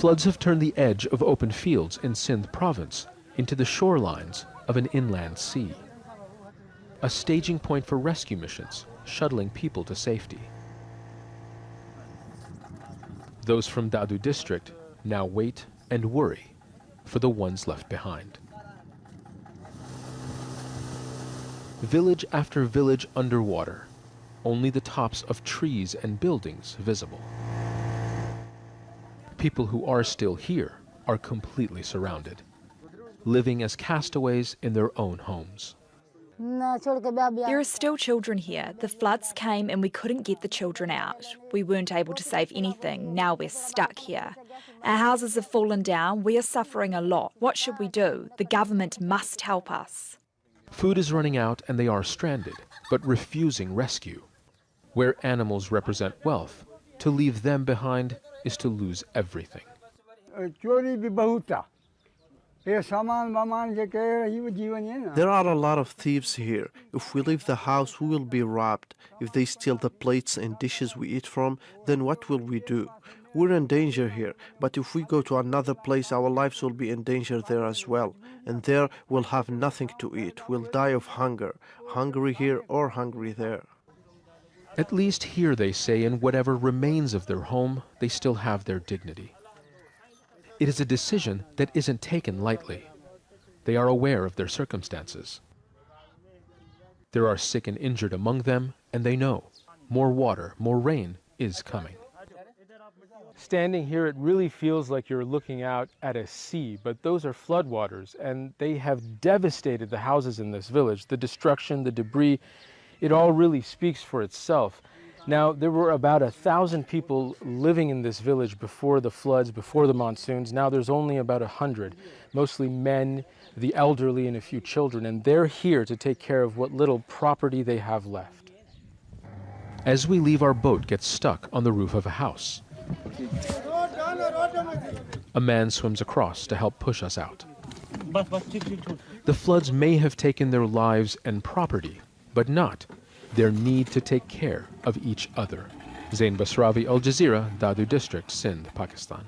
Floods have turned the edge of open fields in Sindh province into the shorelines of an inland sea. A staging point for rescue missions, shuttling people to safety. Those from Dadu district now wait and worry for the ones left behind. Village after village underwater, only the tops of trees and buildings visible. People who are still here are completely surrounded, living as castaways in their own homes. There are still children here. The floods came and we couldn't get the children out. We weren't able to save anything. Now we're stuck here. Our houses have fallen down. We are suffering a lot. What should we do? The government must help us. Food is running out and they are stranded, but refusing rescue. Where animals represent wealth, to leave them behind is to lose everything. There are a lot of thieves here. If we leave the house, we will be robbed. If they steal the plates and dishes we eat from, then what will we do? We're in danger here, but if we go to another place, our lives will be in danger there as well. And there we'll have nothing to eat. We'll die of hunger, hungry here or hungry there. At least here, they say, in whatever remains of their home, they still have their dignity. It is a decision that isn't taken lightly. They are aware of their circumstances. There are sick and injured among them, and they know more water, more rain is coming. Standing here, it really feels like you're looking out at a sea, but those are floodwaters, and they have devastated the houses in this village. The destruction, the debris, it all really speaks for itself. Now, there were about 1,000 people living in this village before the floods, before the monsoons. Now there's only about 100, mostly men, the elderly, and a few children, and they're here to take care of what little property they have left. As we leave, our boat gets stuck on the roof of a house. A man swims across to help push us out. The floods may have taken their lives and property, but not their need to take care of each other. Zain Basravi, Al Jazeera, Dadu district, Sindh, Pakistan.